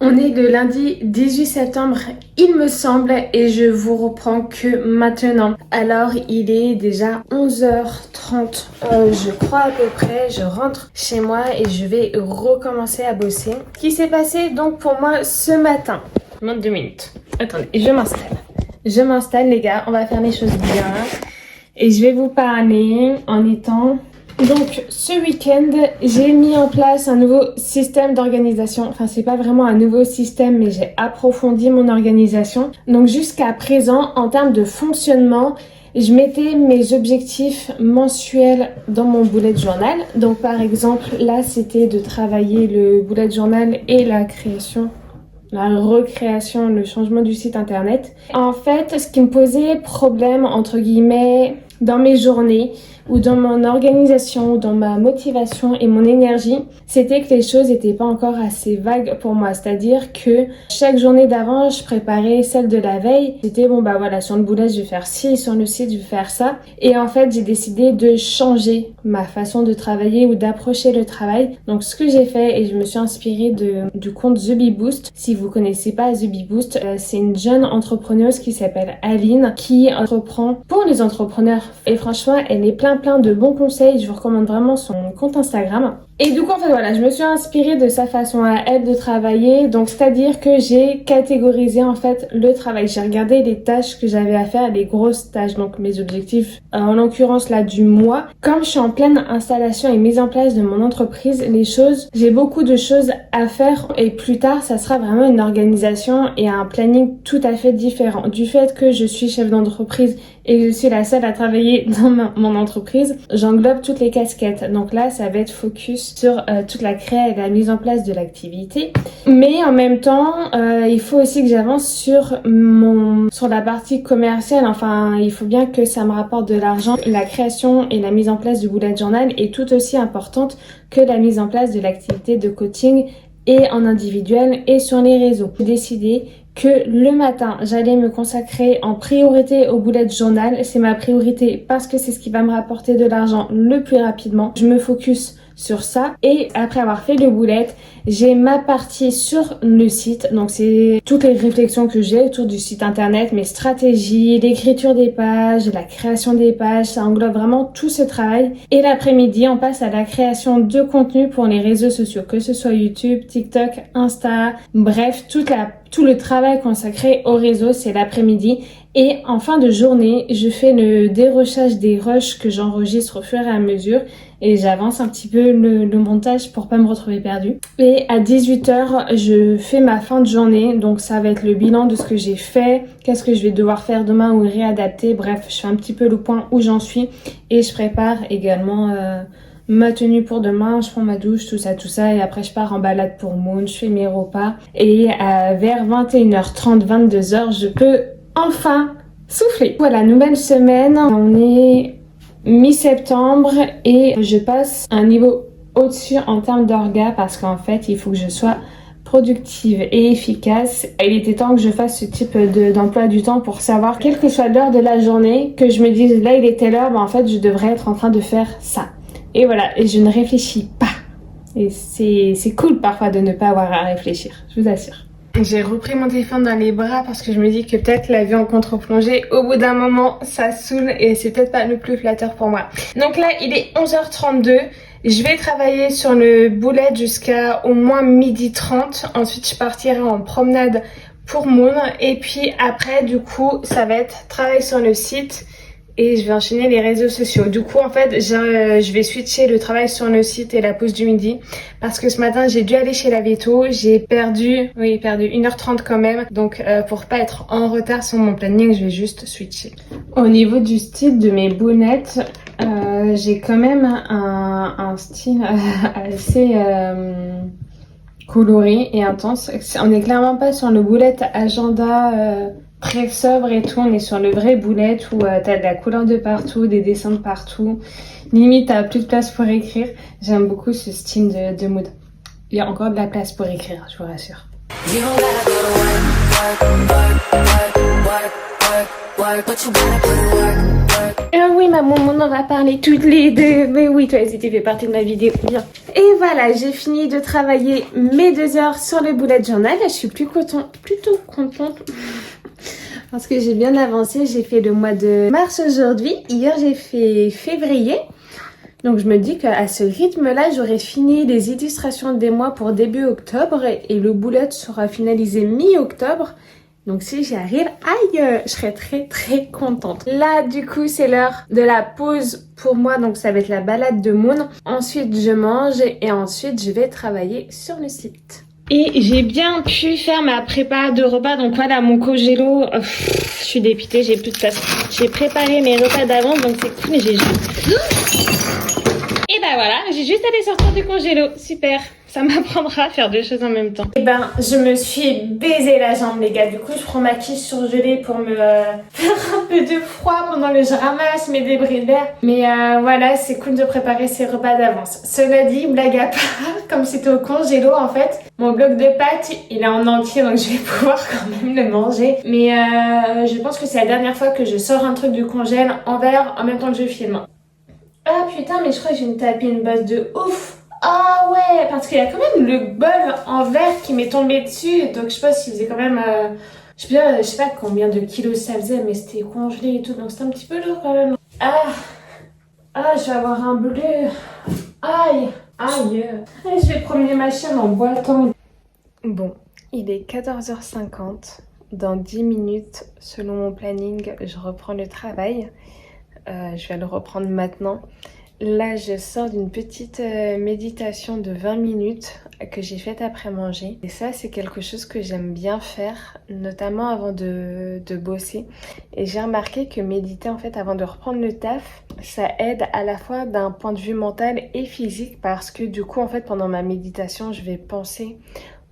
On est le lundi 18 septembre, il me semble, et je vous reprends que maintenant. Alors, il est déjà 11h30, je crois à peu près. Je rentre chez moi et je vais recommencer à bosser. Ce qui s'est passé donc pour moi ce matin. Je demande 2 minutes. Attendez, je m'installe. Je m'installe les gars, on va faire les choses bien. Et je vais vous parler en étant... Donc ce week-end, j'ai mis en place un nouveau système d'organisation. Enfin, c'est pas vraiment un nouveau système, mais j'ai approfondi mon organisation. Donc jusqu'à présent, en termes de fonctionnement, je mettais mes objectifs mensuels dans mon bullet journal. Donc par exemple, là, c'était de travailler le bullet journal et la recréation, le changement du site internet. En fait, ce qui me posait problème, entre guillemets, dans mes journées ou dans mon organisation ou dans ma motivation et mon énergie, c'était que les choses n'étaient pas encore assez vagues pour moi. C'est-à-dire que chaque journée d'avant, je préparais celle de la veille. C'était bon, bah voilà, sur le bullet, je vais faire ci, sur le site, je vais faire ça. Et en fait, j'ai décidé de changer ma façon de travailler ou d'approcher le travail. Donc, ce que j'ai fait, et je me suis inspirée du compte The Bee Boost. Si vous connaissez pas The Bee Boost, c'est une jeune entrepreneuse qui s'appelle Aline, qui entreprend pour les entrepreneurs. Et franchement, elle est plein de bons conseils. Je vous recommande vraiment son compte Instagram. Et du coup, en fait, voilà, je me suis inspirée de sa façon à elle de travailler. Donc, c'est-à-dire que j'ai catégorisé, en fait, le travail. J'ai regardé les tâches que j'avais à faire, les grosses tâches, donc mes objectifs, en l'occurrence, là, du mois. Comme je suis en pleine installation et mise en place de mon entreprise, j'ai beaucoup de choses à faire. Et plus tard, ça sera vraiment une organisation et un planning tout à fait différent. Du fait que je suis chef d'entreprise et que je suis la seule à travailler dans mon entreprise, j'englobe toutes les casquettes. Donc là, ça va être focus sur toute la créa et la mise en place de l'activité. Mais en même temps, il faut aussi que j'avance sur la partie commerciale. Enfin, il faut bien que ça me rapporte de l'argent. La création et la mise en place du bullet journal est tout aussi importante que la mise en place de l'activité de coaching et en individuel et sur les réseaux. J'ai décidé que le matin, j'allais me consacrer en priorité au bullet journal. C'est ma priorité parce que c'est ce qui va me rapporter de l'argent le plus rapidement. Je me focus sur ça et après avoir fait le bullet, j'ai ma partie sur le site. Donc c'est toutes les réflexions que j'ai autour du site internet, mes stratégies, l'écriture des pages, la création des pages, ça englobe vraiment tout ce travail. Et l'après-midi, on passe à la création de contenu pour les réseaux sociaux, que ce soit YouTube, TikTok, Insta, bref, tout le travail consacré au réseau, c'est l'après-midi. Et en fin de journée, je fais le dérochage des rushs que j'enregistre au fur et à mesure et j'avance un petit peu le montage pour pas me retrouver perdue. Et à 18h, je fais ma fin de journée, donc ça va être le bilan de ce que j'ai fait, qu'est-ce que je vais devoir faire demain ou réadapter. Bref, je fais un petit peu le point où j'en suis et je prépare également ma tenue pour demain, je prends ma douche, tout ça, et après je pars en balade pour Moon, je fais mes repas et vers 21h30, 22h, je peux enfin souffler. Voilà, nouvelle semaine, on est mi-septembre et je passe un niveau au-dessus en termes d'orga parce qu'en fait, il faut que je sois productive et efficace. Il était temps que je fasse ce type d'emploi du temps pour savoir, quelle que soit l'heure de la journée, que je me dise là il est telle heure, en fait je devrais être en train de faire ça. Et voilà, et je ne réfléchis pas. Et c'est cool parfois de ne pas avoir à réfléchir, je vous assure. J'ai repris mon téléphone dans les bras parce que je me dis que peut-être la vue en contre-plongée, au bout d'un moment, ça saoule et c'est peut-être pas le plus flatteur pour moi. Donc là, il est 11h32. Je vais travailler sur le bullet jusqu'à au moins 12h30. Ensuite, je partirai en promenade pour Moon. Et puis après, du coup, ça va être travail sur le site. Et je vais enchaîner les réseaux sociaux. Du coup, en fait, je vais switcher le travail sur le site et la pause du midi. Parce que ce matin, j'ai dû aller chez la veto. J'ai perdu 1h30 quand même. Donc, pour pas être en retard sur mon planning, je vais juste switcher. Au niveau du style de mes boulettes, j'ai quand même un style assez coloré et intense. On n'est clairement pas sur le bullet agenda... très sobre et tout, on est sur le vrai bullet où t'as de la couleur de partout, des dessins de partout, limite t'as plus de place pour écrire. J'aime beaucoup ce style de mood. Il y a encore de la place pour écrire, je vous rassure. You don't gotta go to work, work, work, work, work, work, but you gotta put it work. Oui, maman, on en va parler toutes les deux. Mais oui, toi aussi, tu fais partie de ma vidéo. Bien. Et voilà, j'ai fini de travailler mes 2 heures sur le bullet journal. Je suis plutôt contente. Parce que j'ai bien avancé. J'ai fait le mois de mars aujourd'hui. Hier, j'ai fait février. Donc, je me dis qu'à ce rythme-là, j'aurai fini les illustrations des mois pour début octobre. Et le bullet sera finalisé mi-octobre. Donc si j'y arrive, aïe, je serai très contente. Là, du coup, c'est l'heure de la pause pour moi. Donc ça va être la balade de Moon. Ensuite, je mange et ensuite, je vais travailler sur le site. Et j'ai bien pu faire ma prépa de repas. Donc voilà, mon congélo, je suis dépitée, j'ai plus de place. J'ai préparé mes repas d'avance, donc c'est cool. J'ai juste... Et ben voilà, j'ai juste à les sortir du congélo. Super, ça m'apprendra à faire 2 choses en même temps. Et ben, je me suis baisé la jambe, les gars. Du coup, je prends ma quiche surgelée pour me faire un peu de froid pendant que je ramasse mes débris d'air. Mais voilà, c'est cool de préparer ses repas d'avance. Cela dit, blague à part, comme c'était au congélo en fait, mon bloc de pâtes, il est en entier, donc je vais pouvoir quand même le manger. Mais je pense que c'est la dernière fois que je sors un truc du congèle en verre en même temps que je filme. Ah putain, mais je crois que je vais me taper une base de ouf. Ah ouais, parce qu'il y a quand même le bol en verre qui m'est tombé dessus. Donc je sais pas s'il faisait quand même... je sais pas combien de kilos ça faisait, mais c'était congelé et tout. Donc c'était un petit peu lourd quand même. Ah, je vais avoir un bleu. Aïe. Allez, je vais promener ma chienne en boitant. Bon, il est 14h50. Dans 10 minutes, selon mon planning, je reprends le travail. Je vais le reprendre maintenant. Là, je sors d'une petite méditation de 20 minutes que j'ai faite après manger. Et ça, c'est quelque chose que j'aime bien faire, notamment avant de bosser. Et j'ai remarqué que méditer, en fait, avant de reprendre le taf, ça aide à la fois d'un point de vue mental et physique parce que du coup, en fait, pendant ma méditation, je vais penser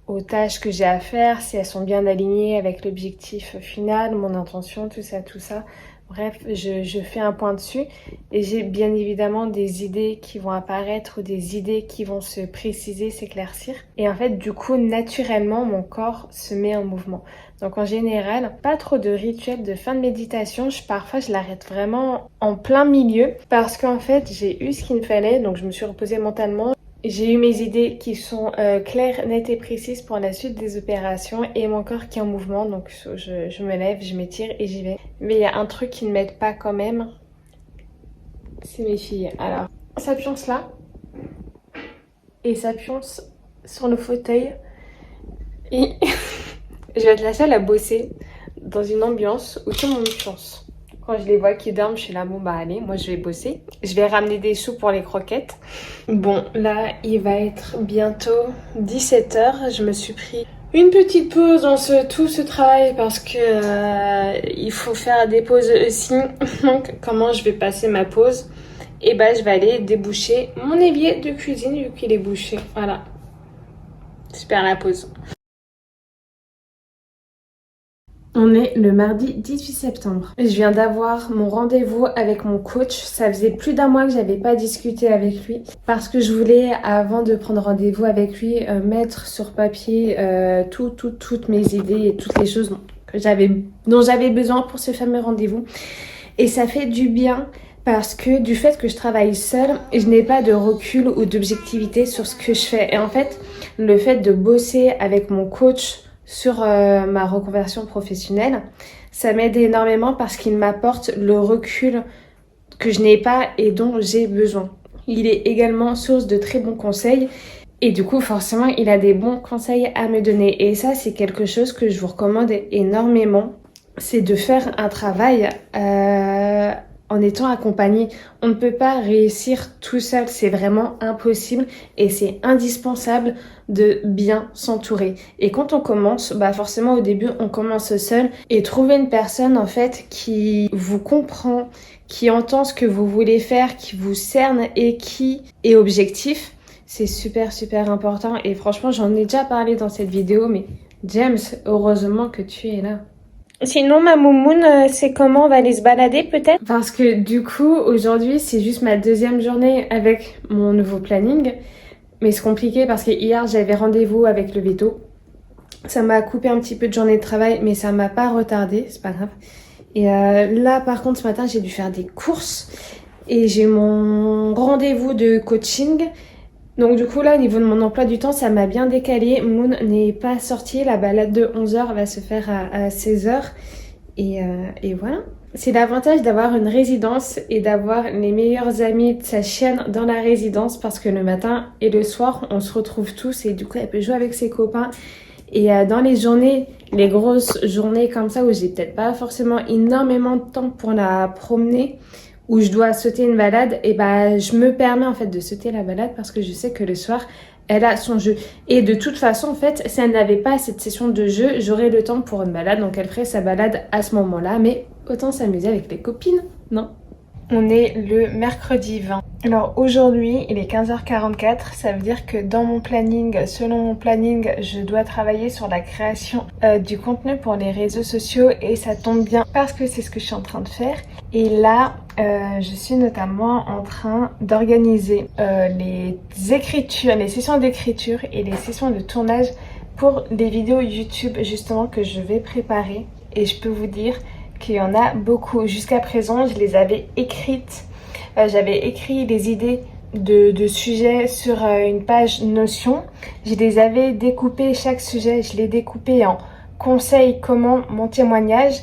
aux tâches que j'ai à faire, si elles sont bien alignées avec l'objectif final, mon intention, tout ça. Bref, je fais un point dessus et j'ai bien évidemment des idées qui vont apparaître ou des idées qui vont se préciser, s'éclaircir. Et en fait, du coup, naturellement, mon corps se met en mouvement. Donc en général, pas trop de rituels de fin de méditation. Parfois, je l'arrête vraiment en plein milieu parce qu'en fait, j'ai eu ce qu'il me fallait. Donc je me suis reposée mentalement. J'ai eu mes idées qui sont claires, nettes et précises pour la suite des opérations et mon corps qui est en mouvement. Donc je me lève, je m'étire et j'y vais. Mais il y a un truc qui ne m'aide pas quand même, c'est mes filles. Alors, ça pionce là et ça pionce sur le fauteuil. Et je vais être la seule à bosser dans une ambiance où tout le monde pionce. Quand je les vois qui dorment, je suis là, bon bah allez, moi je vais bosser. Je vais ramener des sous pour les croquettes. Bon, là, il va être bientôt 17h. Je me suis pris une petite pause dans tout ce travail parce que il faut faire des pauses aussi. Donc, comment je vais passer ma pause? Et bah, je vais aller déboucher mon évier de cuisine vu qu'il est bouché. Voilà. Super la pause. On est le mardi 18 septembre. Je viens d'avoir mon rendez-vous avec mon coach. Ça faisait plus d'1 mois que j'avais pas discuté avec lui parce que je voulais, avant de prendre rendez-vous avec lui, mettre sur papier toutes mes idées et toutes les choses dont j'avais besoin pour ce fameux rendez-vous. Et ça fait du bien parce que du fait que je travaille seule, je n'ai pas de recul ou d'objectivité sur ce que je fais. Et en fait, le fait de bosser avec mon coach sur ma reconversion professionnelle, ça m'aide énormément parce qu'il m'apporte le recul que je n'ai pas et dont j'ai besoin. Il est également source de très bons conseils et du coup forcément il a des bons conseils à me donner et ça c'est quelque chose que je vous recommande énormément, c'est de faire un travail en étant accompagné. On ne peut pas réussir tout seul, c'est vraiment impossible et c'est indispensable de bien s'entourer. Et quand on commence, bah forcément au début on commence seul et trouver une personne en fait qui vous comprend, qui entend ce que vous voulez faire, qui vous cerne et qui est objectif, c'est super important et franchement j'en ai déjà parlé dans cette vidéo mais James, heureusement que tu es là. Sinon, ma moumoune, c'est comment on va aller se balader peut-être? Parce que du coup, aujourd'hui, c'est juste ma 2e journée avec mon nouveau planning. Mais c'est compliqué parce que hier, j'avais rendez-vous avec le veto. Ça m'a coupé un petit peu de journée de travail, mais ça m'a pas retardé, c'est pas grave. Et là par contre ce matin j'ai dû faire des courses et j'ai mon rendez-vous de coaching. Donc du coup là au niveau de mon emploi du temps ça m'a bien décalé. Moon n'est pas sorti, la balade de 11h va se faire à 16h. Et voilà. C'est l'avantage d'avoir une résidence et d'avoir les meilleurs amis de sa chienne dans la résidence parce que le matin et le soir on se retrouve tous et du coup elle peut jouer avec ses copains. Et dans les journées, les grosses journées comme ça où j'ai peut-être pas forcément énormément de temps pour la promener, où je dois sauter une balade, et bah je me permets en fait de sauter la balade parce que je sais que le soir elle a son jeu. Et de toute façon en fait si elle n'avait pas cette session de jeu, j'aurais le temps pour une balade, donc elle ferait sa balade à ce moment-là, mais autant s'amuser avec les copines, non? On est le mercredi 20. Alors aujourd'hui, il est 15h44, ça veut dire que dans mon planning, selon mon planning, je dois travailler sur la création du contenu pour les réseaux sociaux et ça tombe bien parce que c'est ce que je suis en train de faire. Et là, je suis notamment en train d'organiser les écritures, les sessions d'écriture et les sessions de tournage pour des vidéos YouTube justement que je vais préparer. Et je peux vous dire qu'il y en a beaucoup. Jusqu'à présent, je les avais écrites. J'avais écrit les idées de sujets sur une page Notion. Je les avais découpées, chaque sujet, je l'ai découpé en conseils, comment, mon témoignage.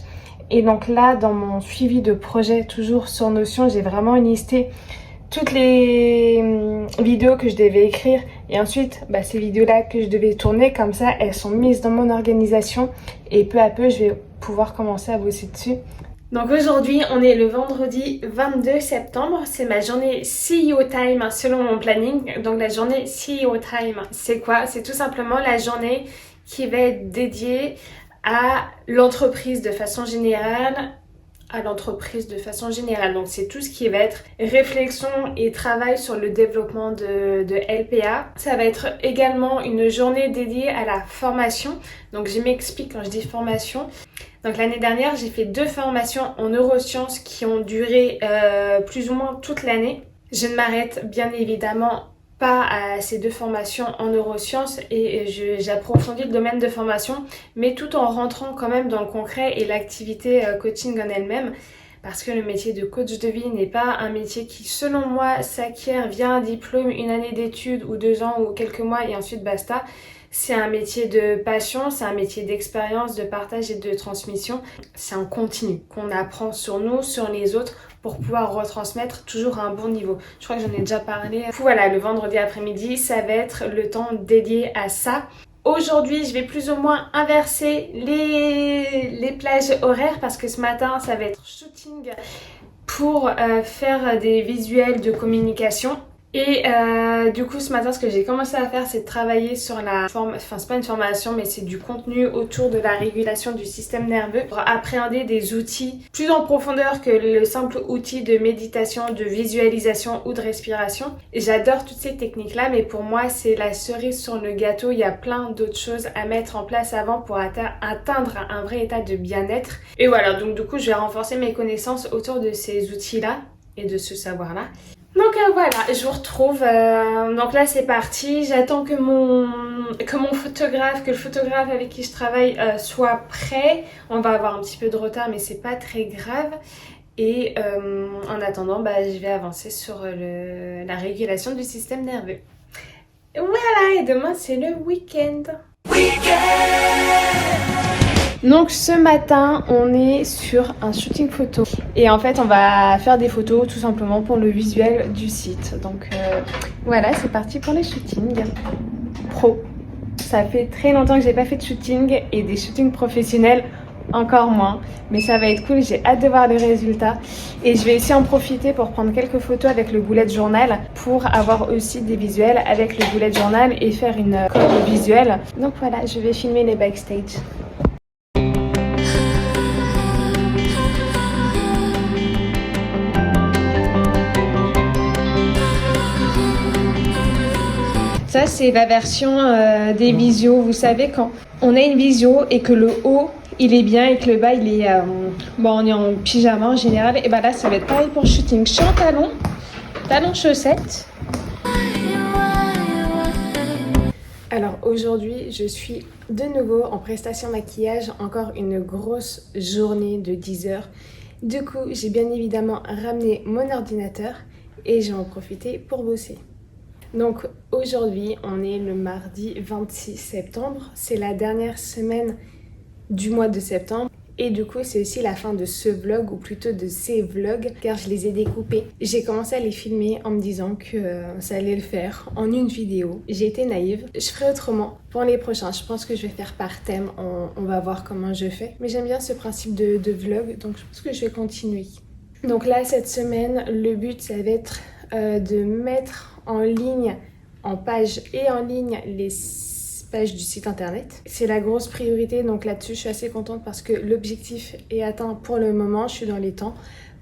Et donc là, dans mon suivi de projet, toujours sur Notion, j'ai vraiment listé toutes les vidéos que je devais écrire et ensuite ces vidéos-là que je devais tourner, comme ça, elles sont mises dans mon organisation et peu à peu, je vais pouvoir commencer à bosser dessus. Donc aujourd'hui, on est le vendredi 22 septembre, c'est ma journée CEO Time selon mon planning. Donc la journée CEO Time, c'est quoi? C'est tout simplement la journée qui va être dédiée à l'entreprise de façon générale. Donc c'est tout ce qui va être réflexion et travail sur le développement de LPA. Ça va être également une journée dédiée à la formation. Donc je m'explique quand je dis formation. Donc l'année dernière, j'ai fait 2 formations en neurosciences qui ont duré plus ou moins toute l'année. Je ne m'arrête bien évidemment pas à ces 2 formations en neurosciences et j'approfondis le domaine de formation, mais tout en rentrant quand même dans le concret et l'activité coaching en elle-même, parce que le métier de coach de vie n'est pas un métier qui, selon moi, s'acquiert via un diplôme, une année d'études ou 2 ans ou quelques mois et ensuite basta. C'est un métier de passion, c'est un métier d'expérience, de partage et de transmission. C'est un continu qu'on apprend sur nous, sur les autres, pour pouvoir retransmettre toujours à un bon niveau. Je crois que j'en ai déjà parlé. Voilà, le vendredi après-midi, ça va être le temps dédié à ça. Aujourd'hui, je vais plus ou moins inverser les plages horaires parce que ce matin, ça va être shooting pour faire des visuels de communication. Et du coup ce matin ce que j'ai commencé à faire c'est de travailler sur la c'est pas une formation mais c'est du contenu autour de la régulation du système nerveux pour appréhender des outils plus en profondeur que le simple outil de méditation, de visualisation ou de respiration. Et j'adore toutes ces techniques là mais pour moi c'est la cerise sur le gâteau, il y a plein d'autres choses à mettre en place avant pour atteindre un vrai état de bien-être. Et voilà, donc du coup je vais renforcer mes connaissances autour de ces outils là et de ce savoir là. Donc voilà, je vous retrouve, donc là c'est parti, j'attends que le photographe avec qui je travaille soit prêt. On va avoir un petit peu de retard mais c'est pas très grave. Et en attendant, je vais avancer sur la régulation du système nerveux. Voilà, et demain c'est le week-end. Donc ce matin, on est sur un shooting photo et en fait on va faire des photos tout simplement pour le visuel du site. Donc voilà, c'est parti pour les shootings pro. Ça fait très longtemps que j'ai pas fait de shooting et des shootings professionnels encore moins, mais ça va être cool, j'ai hâte de voir le résultat et je vais aussi en profiter pour prendre quelques photos avec le bullet journal pour avoir aussi des visuels avec le bullet journal et faire une corde visuelle. Donc voilà, je vais filmer les backstage. Ça, c'est la version des visios. Vous savez, quand on a une visio et que le haut, il est bien et que le bas, il est... on est en pyjama en général. Et là, ça va être pareil pour le shooting. Je suis en talons chaussettes. Alors aujourd'hui, je suis de nouveau en prestation maquillage, encore une grosse journée de 10 heures. Du coup, j'ai bien évidemment ramené mon ordinateur et j'ai en profité pour bosser. Donc aujourd'hui, on est le mardi 26 septembre, c'est la dernière semaine du mois de septembre. Et du coup, c'est aussi la fin de ce vlog, ou plutôt de ces vlogs, car je les ai découpés. J'ai commencé à les filmer en me disant que ça allait le faire en une vidéo. J'ai été naïve. Je ferai autrement pour les prochains. Je pense que je vais faire par thème. On va voir comment je fais. Mais j'aime bien ce principe de vlog, donc je pense que je vais continuer. Donc là, cette semaine, le but, ça va être de mettre en ligne, en page et en ligne, les page du site internet. C'est la grosse priorité, donc là-dessus je suis assez contente parce que l'objectif est atteint pour le moment, je suis dans les temps.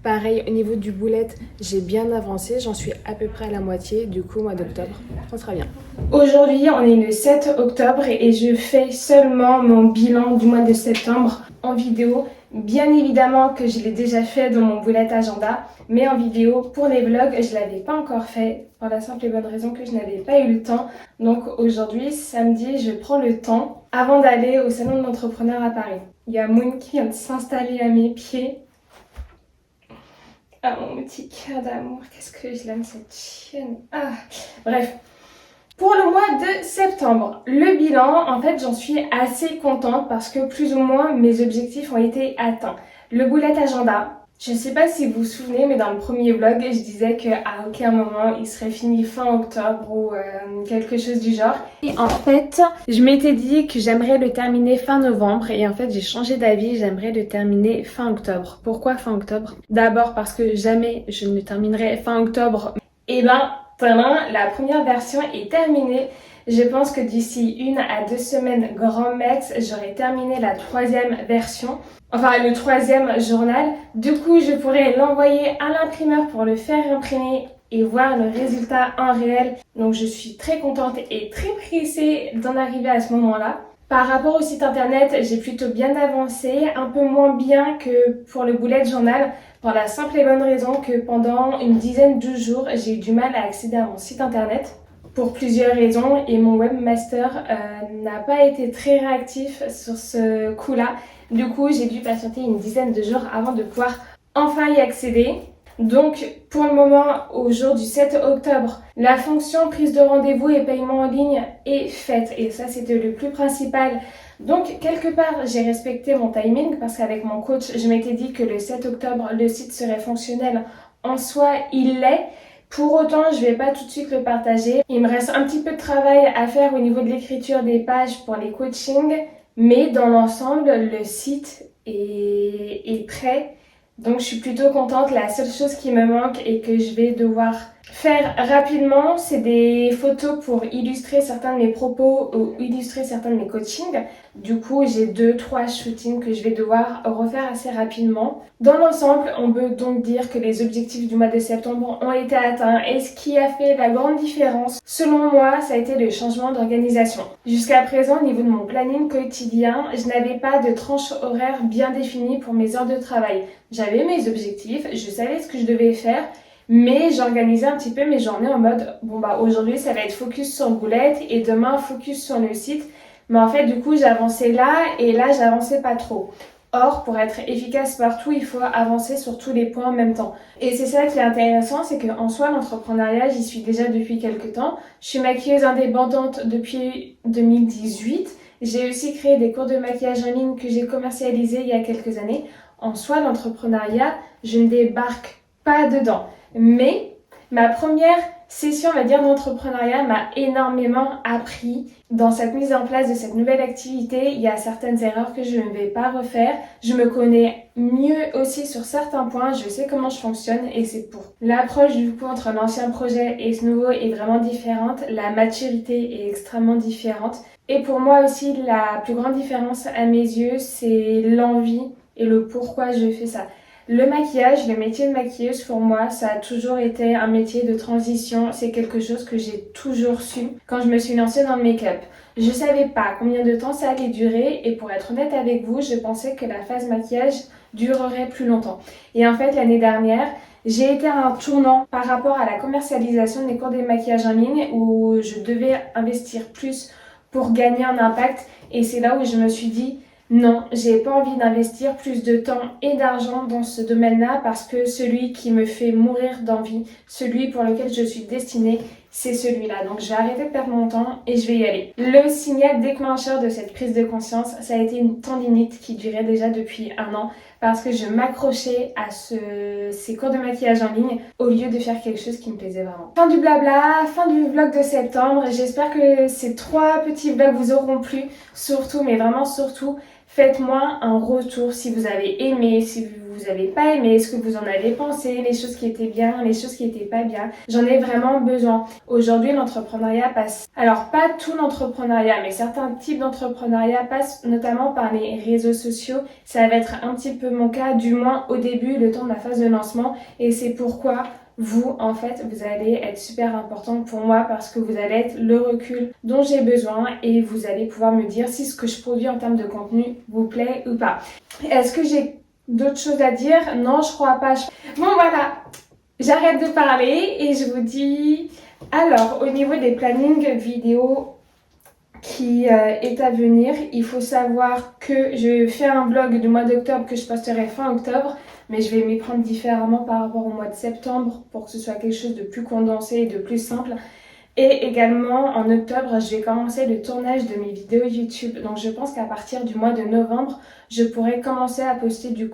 Pareil, au niveau du boulette, j'ai bien avancé, j'en suis à peu près à la moitié, du coup mois d'octobre, ça sera bien. Aujourd'hui, on est le 7 octobre et je fais seulement mon bilan du mois de septembre en vidéo. Bien évidemment que je l'ai déjà fait dans mon bullet agenda, mais en vidéo pour les vlogs, je ne l'avais pas encore fait pour la simple et bonne raison que je n'avais pas eu le temps. Donc aujourd'hui, samedi, je prends le temps avant d'aller au salon de l'entrepreneur à Paris. Il y a Moon qui vient de s'installer à mes pieds. Ah, mon petit cœur d'amour, qu'est-ce que je l'aime cette chienne. Ah, bref. Pour le mois de septembre, le bilan, en fait, j'en suis assez contente parce que plus ou moins mes objectifs ont été atteints. Le bullet agenda, je ne sais pas si vous vous souvenez, mais dans le premier vlog, je disais qu'à aucun moment il serait fini fin octobre ou quelque chose du genre. Et en fait, je m'étais dit que j'aimerais le terminer fin novembre et en fait, j'ai changé d'avis, j'aimerais le terminer fin octobre. Pourquoi fin octobre? D'abord parce que jamais je ne le terminerai fin octobre. Et la première version est terminée. Je pense que d'ici 1 à 2 semaines grand max, j'aurai terminé la 3e version. Enfin, le 3e journal. Du coup, je pourrai l'envoyer à l'imprimeur pour le faire imprimer et voir le résultat en réel. Donc, je suis très contente et très pressée d'en arriver à ce moment-là. Par rapport au site internet, j'ai plutôt bien avancé, un peu moins bien que pour le bullet journal, pour la simple et bonne raison que pendant une dizaine de jours, j'ai eu du mal à accéder à mon site internet pour plusieurs raisons et mon webmaster n'a pas été très réactif sur ce coup-là. Du coup, j'ai dû patienter une dizaine de jours avant de pouvoir enfin y accéder. Donc, pour le moment, au jour du 7 octobre, la fonction prise de rendez-vous et paiement en ligne est faite. Et ça, c'était le plus principal. Donc, quelque part, j'ai respecté mon timing parce qu'avec mon coach, je m'étais dit que le 7 octobre, le site serait fonctionnel. En soi, il l'est. Pour autant, je vais pas tout de suite le partager. Il me reste un petit peu de travail à faire au niveau de l'écriture des pages pour les coachings. Mais dans l'ensemble, le site est prêt. Donc je suis plutôt contente. La seule chose qui me manque et que je vais devoir faire rapidement, c'est des photos pour illustrer certains de mes propos ou illustrer certains de mes coachings. Du coup, j'ai 2-3 shootings que je vais devoir refaire assez rapidement. Dans l'ensemble, on peut donc dire que les objectifs du mois de septembre ont été atteints. Et ce qui a fait la grande différence, selon moi, ça a été le changement d'organisation. Jusqu'à présent, au niveau de mon planning quotidien, je n'avais pas de tranche horaire bien définie pour mes heures de travail. J'avais mes objectifs, je savais ce que je devais faire, mais j'organisais un petit peu mes journées en mode aujourd'hui ça va être focus sur Boulette et demain focus sur le site. Mais en fait du coup j'avançais là et là j'avançais pas trop. Or pour être efficace partout il faut avancer sur tous les points en même temps. Et c'est ça qui est intéressant, c'est qu'en soi l'entrepreneuriat j'y suis déjà depuis quelques temps. Je suis maquilleuse indépendante depuis 2018. J'ai aussi créé des cours de maquillage en ligne que j'ai commercialisés il y a quelques années. En soi l'entrepreneuriat je ne débarque pas dedans. Mais ma première session, on va dire, d'entrepreneuriat m'a énormément appris. Dans cette mise en place de cette nouvelle activité, il y a certaines erreurs que je ne vais pas refaire. Je me connais mieux aussi sur certains points, je sais comment je fonctionne et c'est pour l'approche du coup entre l'ancien projet et ce nouveau est vraiment différente. La maturité est extrêmement différente. Et pour moi aussi, la plus grande différence à mes yeux, c'est l'envie et le pourquoi je fais ça. Le maquillage, le métier de maquilleuse pour moi, ça a toujours été un métier de transition. C'est quelque chose que j'ai toujours su quand je me suis lancée dans le make-up. Je savais pas combien de temps ça allait durer et pour être honnête avec vous, je pensais que la phase maquillage durerait plus longtemps. Et en fait, l'année dernière, j'ai été à un tournant par rapport à la commercialisation des cours de maquillage en ligne où je devais investir plus pour gagner en impact. Et c'est là où je me suis dit, non, j'ai pas envie d'investir plus de temps et d'argent dans ce domaine-là parce que celui qui me fait mourir d'envie, celui pour lequel je suis destinée, c'est celui-là. Donc je vais arrêter de perdre mon temps et je vais y aller. Le signal déclencheur de cette prise de conscience, ça a été une tendinite qui durait déjà depuis 1 an parce que je m'accrochais à ces cours de maquillage en ligne au lieu de faire quelque chose qui me plaisait vraiment. Fin du blabla, fin du vlog de septembre. J'espère que ces 3 petits vlogs vous auront plu. Surtout, mais vraiment surtout, faites-moi un retour si vous avez aimé, si vous n'avez pas aimé, ce que vous en avez pensé, les choses qui étaient bien, les choses qui étaient pas bien. J'en ai vraiment besoin. Aujourd'hui, l'entrepreneuriat passe. Alors, pas tout l'entrepreneuriat, mais certains types d'entrepreneuriat passent notamment par les réseaux sociaux. Ça va être un petit peu mon cas, du moins au début, le temps de la phase de lancement. Et c'est pourquoi vous, en fait, vous allez être super important pour moi parce que vous allez être le recul dont j'ai besoin et vous allez pouvoir me dire si ce que je produis en termes de contenu vous plaît ou pas. Est-ce que j'ai d'autres choses à dire? Non, je crois pas. Bon, voilà, j'arrête de parler et je vous dis... Alors, au niveau des plannings vidéo qui est à venir, il faut savoir que je fais un vlog du mois d'octobre que je posterai fin octobre. Mais je vais m'y prendre différemment par rapport au mois de septembre pour que ce soit quelque chose de plus condensé et de plus simple. Et également, en octobre, je vais commencer le tournage de mes vidéos YouTube. Donc, je pense qu'à partir du mois de novembre, je pourrai commencer à poster du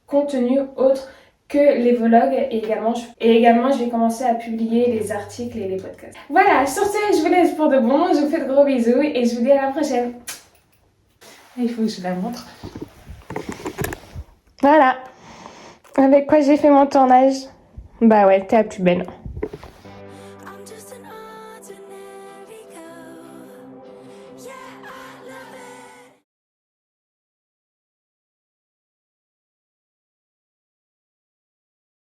contenu autre que les vlogs. Et également, je vais commencer à publier les articles et les podcasts. Voilà, sur ce, je vous laisse pour de bon. Je vous fais de gros bisous et je vous dis à la prochaine. Il faut que je la montre. Voilà. Avec quoi j'ai fait mon tournage? Bah ouais, t'es la plus belle.